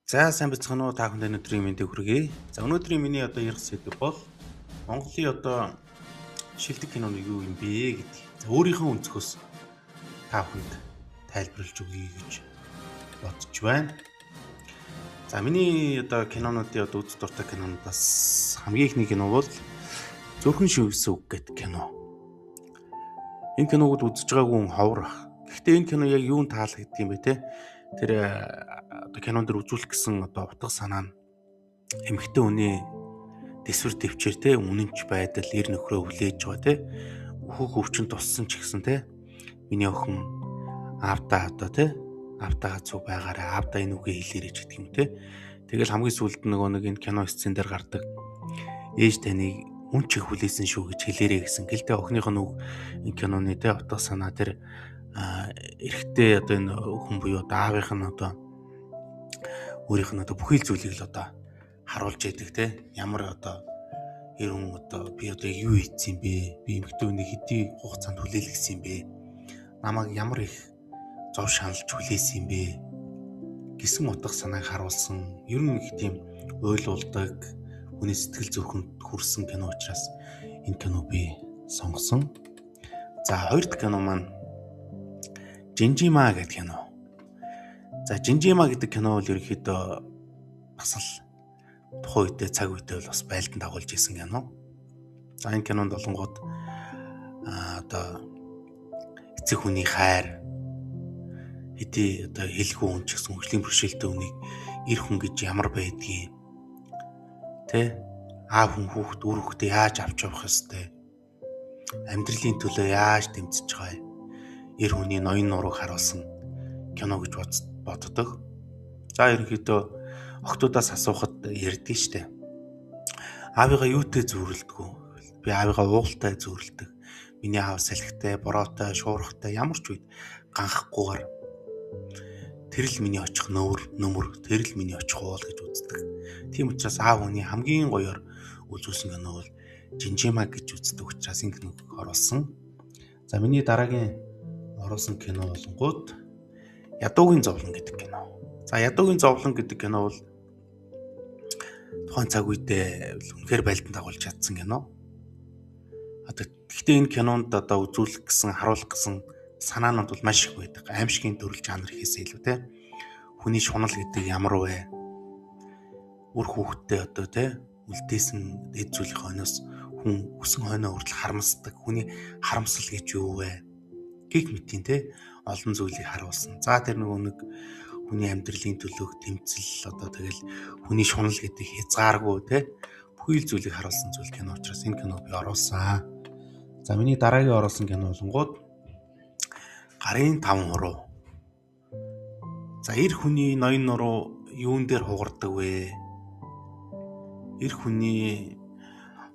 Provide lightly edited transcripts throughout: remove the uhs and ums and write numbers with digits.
За сайн бацхан уу та бүхэнд өнөөдрийн мэндийг хүргэе. За өнөөдрийн миний ярих сэдэв бол Монголын шилдэг киноны юу юм бэ гэдэг. За өөрийнхөө өнцгөөс та бүхэнд тайлбарлаж өгье гэж бодож байна. За миний кинонуудын үз дуртай кинонуудаас хамгийн ихний кино бол Зүрхэн шивсэн үг гэдэг кино. Энэ киног үзэж байгаагүй хүн ховор ах. Гэхдээ энэ кино яг юунд таалагддаг юм бэ те? Тэр кинон дээр үзүүлэх гэсэн утга санаа нь эмэгтэй хүний дэсвэр төвчээр те үнэнч байдал эр нөхрөө хүлээж байгаа те өөхөх өвчин туссан ч гэсэн те миний охин аавдаа аавтайгаа зүг байгаараа аавдаа энэ үгээ хэлээрэй гэдэг юм те. Тэгэл хамгийн сүүлд нэг энэ кино сцен дээр гардаг ээж таныг үн чих хүлээсэн шүү гэж хэлээрэй гэсэн. Гэлтэй охиных нь үг энэ киноны те утга санаа тэр эрэхтэй энэ хүн буюу аавынх нь өөрийнх нь бүхий л зүйлийг л харуулж яадаг те ямар ер хүн би юу хийцэн бэ? Би эмэгтэй хүнийг хэдий хугацаанд хүлээлгэсэн юм бэ? Намайг ямар их зов шаналж хүлээсэн юм бэ? Гэсэн утга санааг харуулсан ер нь их тийм ойлуулдаг хүний сэтгэл зүрхэнд хүрсэн кино учраас энэ кино би сонгосон. За хоёр дахь кино маань Жинжима гэдэг кино. За Жинжима гэдэг кино бол ерөнхийдөө бас л тухайн үедээ цаг үедээ бол бас байлдан дагуулж исэн кино. За энэ кинонд болонгууд эцэг хүний хайр хэдий хэлгүй хүн ч гэсэн хөгжлийн бэрхшээлтэй хүнийг эр хүн гэж ямар байдгийг тэ аав хүн хүүхд үр хүүхдээ яаж авч явах ёстой, амьдралын төлөө яаж тэмцэж байгаа эр хүний ноён нурууг харуулсан кино гэж боддог. За ерөнхийдөө охтуудаас асуухад ярьдгийг штэ. Аавыгаа юутай зүүрлдэг? Би аавыгаа уултай зүүрлдэг. Миний аав салхитай, бороотой, шуурхтай ямар ч үед ганхахгүйгээр тэр л миний очих нөмөр, тэр л миний очих уул гэж үздэг. Тийм учраас аав хүний хамгийн гоёор үзүүлсэн кино бол Жинжима гэж үздэг учраас энэ киног оруулсан. За миний дараагийн оруулсан кино болонгууд Ядуугийн зовлон гэдэг кино. За Ядуугийн зовлон гэдэг кино бол тухайн цаг үедээ үнэхээр байлдан дагуулж чадсан кино. Гэхдээ энэ кинонд үзүүлэх гэсэн, харуулах гэсэн санаанууд бол маш их байдаг. Аимшигын төрөл жанр хийсээ илүү те. Хүний шунал гэдэг ямар вэ? Үр хүүхдтэй үлдээсэн дэд зүйлийн хойноос хүн өсөн хойноо хүртэл харамсдаг. Хүний харамсал гэж юу вэ? Гэх мэтийн те олон зүйлийг харуулсан. За тэр нэг хүний амьдралын төлөөх тэмцэл тэгэл хүний шунал гэдэг хязгааргүй те бүхий л зүйлийг харуулсан зүйл кино учраас энэ кино би оруулсан. За миний дараагийн оруулсан кино болонгууд Гарын 5 хуруу. За эр хүний ноён нуруу юун дээр хугардаг вэ? Эр хүний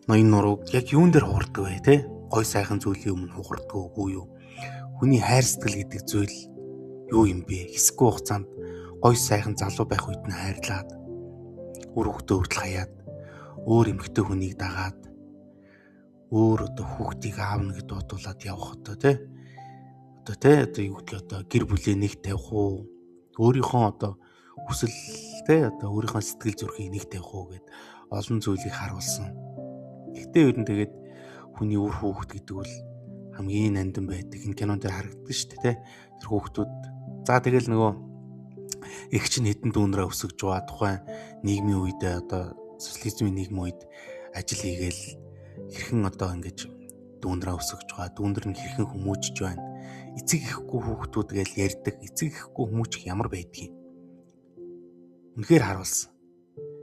ноён нурууг яг юун дээр хугардаг вэ те? Гой сайхан зүйлийн өмнө хугардаг үгүй юу? Хүний хайр сэтгэл гэдэг зүйл юу юм бэ? Хэсэггүй хугацаанд гой сайхан залуу байх үед нь хайрлаад үр хүүхдээ хүртэл хаяад өөр эмэгтэй хүнийг дагаад өөр хүүхдийг аавна гэд бодуулаад явах юу гэдэг гэр бүлээ нэг тавих уу? Өөрийнхөө хүсэл өөрийнхөө сэтгэл зүрхийг нэг тавих уу гэд олон зүйлийг харуулсан. Гэхдээ ер нь тэгээд хүний үр хүүхд гэдэг бол хамгийн нандин байдаг. Энэ кинон дээр харагддаг шүү дээ, тэр хүүхдүүд. За тэгэл эгч нь хэдэн дүүнрээ өсөж байгаа тухайн нийгмийн үедээ социализмын нийгмийн үед ажил хийгээл хэрхэн ингэж дүүнрээ өсөж байгаа. Дүүнэр нь хэрхэн хүмүүжж байна. Эцэг ихгүй хүүхдүүд гэж ярьдаг. Эцэг ихгүй хүмүүжих ямар байдгийг үнэхээр харуулсан.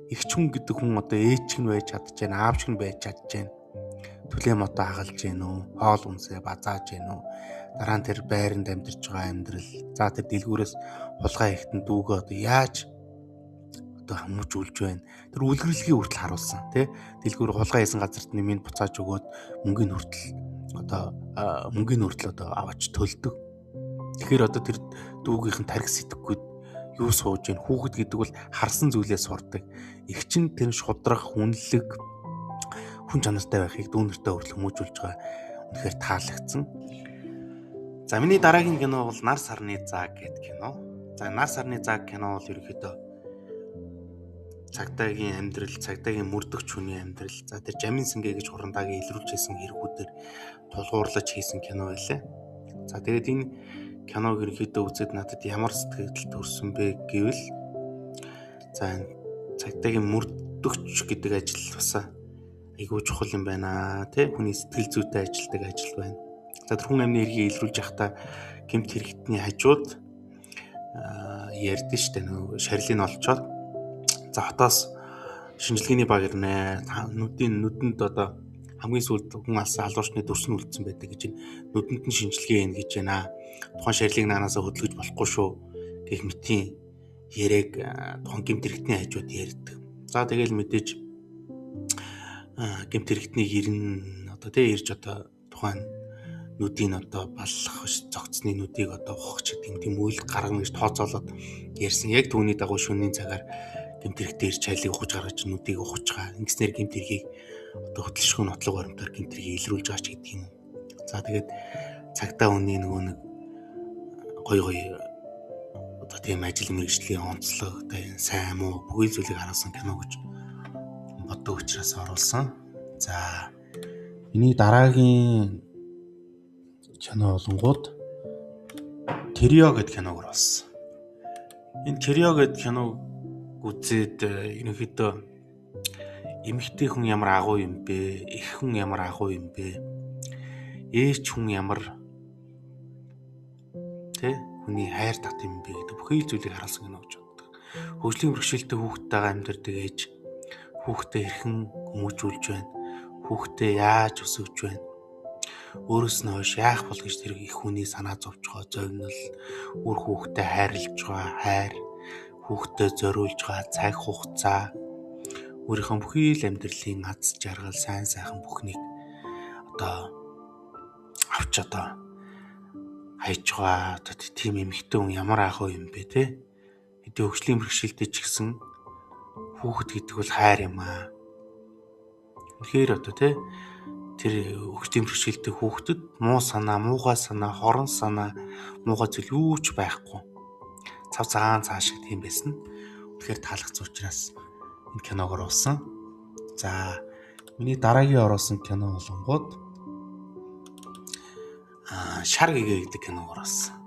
Эгч хүн гэдэг хүн ээж шиг нь байж чадчихээн, аав шиг нь байж чадчихээн. Түлээ мото хагалж гэнэ үү? Хоол үнсээ базааж гэнэ үү? Дараа нь тэр байранд амьдарч байгаа амьдрал. За тэр дэлгүүрээс хулгай ихтэн дүүгээ яаж хүмүүжүүлж байна. Тэр үлгэрлэгийг хүртэл харуулсан тий. Дэлгүүр хулгай хийсэн газарт нэмийг буцааж өгөөд мөнгөний хүртэл аваач төлдөг. Тэгэхээр тэр дүүгийнх нь тархи сэтгэхгүй юу сууж гэн хүүхэд гэдэг бол харсан зүйлээ сурдаг. Эгч нь тэр шудрах, хүнлэг хүн чанартай байхыг дүүнэртэй хүртэл хүмүүжүүлж байгаа үнэхээр таалагдсан. За миний дараагийн кино бол Нар сарны зааг гэдэг кино. За Нар сарны зааг кино бол ерөнхийдөө цагдаагийн амьдрал, цагдаагийн мөрдөгч хүний амьдрал, за тэр Жамин Сэнгэ гэж хурандагийн илрүүлж байсан хэрэгүүдээр тулгуурлаж хийсэн кино байлаа. За тэгээд энэ киног ерөнхийдөө үзээд надад ямар сэтгэл төрсөн бэ гэвэл за цагдаагийн мөрдөгч гэдэг ажил бас айгүй чухал юм байна тий, хүний сэтгэл зүйтэй ажилдаг ажил байна. За тэр хүн амны эргийг илрүүлж явахдаа гэмт хэрэгтний хажууд ярьдэн штэ нөө шарилыг олцоод за хотоос шинжилгээний баг ирнэ. Нүдэнд одоо хамгийн сүүлд хүн алсан алуурчны дүрс нь үлдсэн байдаг гэж нүдэнд нь шинжилгээ ийн гэж байна. Тухайн шарилыг наанасаа хөдөлгөж болохгүй шүү гэх мэтийн яриаг тухайн гэмт хэрэгтний хажууд ярьдаг. За тэгэл мэдээж гэмт хэрэгтнийг ирнэ одоо тий ирж одоо тухайн нүдийг одоо баллах зогцсны нүдийг одоо ухах гэдэг юм үйл гаргана гэж тооцоолоод ярьсан. Яг түүний дагуу шөнийн цагаар гэмт хэрэгтээ ирж чайлыг ухаж гаргаж нүдийг ухаж байгаа. Ингэснээр гэмт хэрэгийг одоо хөдөлшгүй нотлог баримтаар гэмт хэрэгийг илрүүлж байгаа ч гэдэг юм. За тэгээд цагдаа хүний нөгөө нэг гой одоо тийм ажил мэргэжлийн онцлог одоо сайн муу бүхий зүйлийг харуулсан кино гэж боддог учраас оруулсан. За миний дараагийн кино болонгууд Тэрио гэдэг киног оруулсан. Энэ Тэрио гэдэг киног үзээд ерөнхийдөө эмэгтэй хүн ямар агуу юм бэ? Эх хүн ямар агуу юм бэ? Ээч хүн ямар тэ хүний хайр тат юм бэ гэдэг бүхий зүйлийг харуулсан кино гэж боддог. Хөгжлийн бэрхшээлтэй хүүхдтэйгээ амьдардаг ээж хүүхдээ хэрхэн хүмүүжүүлж байна? Хүүхдээ яаж өсгөж байна? Өөрөөс нь хойш яах бол гэж тэр их хүний санаа зовж байгаа зовнил, үр хүүхдээ хайрлаж байгаа хайр, хүүхдээ зориулж байгаа цаг хугацаа, өөрийнхөө бүхий л амьдралын аз жаргал, сайн сайхан бүхнийг одоо авч одоо хайж байгаа. Одоо тийм эмэгтэй хүн ямар агуу юм бэ те? Хэдий хөгжлийн бэрхшээлтэй ч гэсэн хүүхэд гэдэг бол хайр юм аа. Тэгэхээр одоо те тэр хөгжлийн бэрхшээлтэй хүүхдэд муу санаа, муухай санаа, хорон санаа, муухай зүйл юу ч байхгүй. Цав цагаан цаа шиг тийм байсан. Тэгэхээр таалагдсан учраас энэ киног оруулсан. За миний дараагийн оруулсан кино болонгууд Шар гэгээ гэдэг киног оруулсан.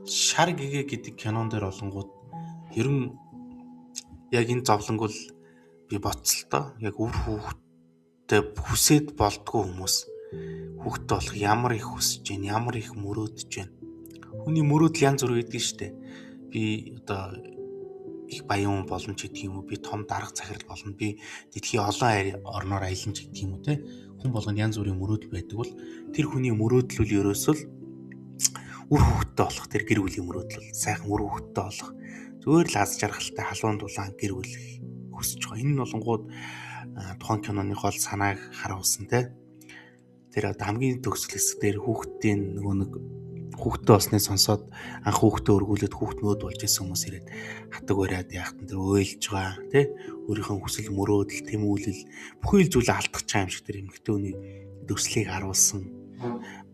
Шар гэгээ гэдэг кинон дээр болонгууд ер нь яг энэ зовлонг бол би боцолтой яг үр хүүхдтэй хүсээд болдгоо хүмүүс хүүхдтэй болох ямар их хүсэж байна, ямар их мөрөөдөж байна. Хүний мөрөөдөл янз бүр гэдэг нь шүү дээ. Би одоо их баян болно ч гэдэг юм уу, би том дарга захирал болно, би дэлхийн олон орноор аялна ч гэдэг юм уу те. Хүн болгонд янз бүрийн мөрөөдөл байдаг бол тэр хүний мөрөөдөл нь ерөөсөө үр хүүхдтэй болох, тэр гэр бүлийн мөрөөдөл сайхан үр хүүхдтэй болох, зүгээр л аз жаргалтай халуун дулаан гэр бүл хүсэж байгаа. Энэ нь болонгууд тухайн киноны гол санааг харуулсан те. Тэр одоо хамгийн төгсгөл хэсгээр хүүхдийн нөгөө нэг хүүхдтэй болсныг сонсоод анх хүүхдээ өргүүлээд хүүхд мөөд болж исэн хүмүүс ирээд хатаг бариад яахтан тэр уйлж байгаа тий өөрийнхөө хүсэл мөрөөдөл тэмүүлэл бүхий л зүйлээ алдах чам шиг тэр эмэгтэй хүний төслийг харуулсан.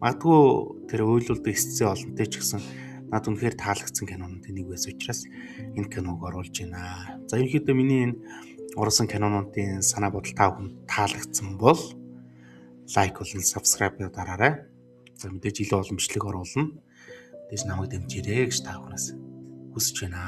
Магадгүй тэр уйлуулдаг сцен олонтэй ч гэсэн над үнэхээр таалагдсан кинонууд нэг байсан учраас энэ киног оруулж байна. За ерөнхийдөө миний энэ оруулсан кинонуудын санаа бодол та бүхэнд таалагдсан бол лайк болон subscribe дараарай. За мэдээж илүү олон бичлэг оруулна. Мэдээж намайг дэмжээрэй гэж та бүхнээс хүсэж байна.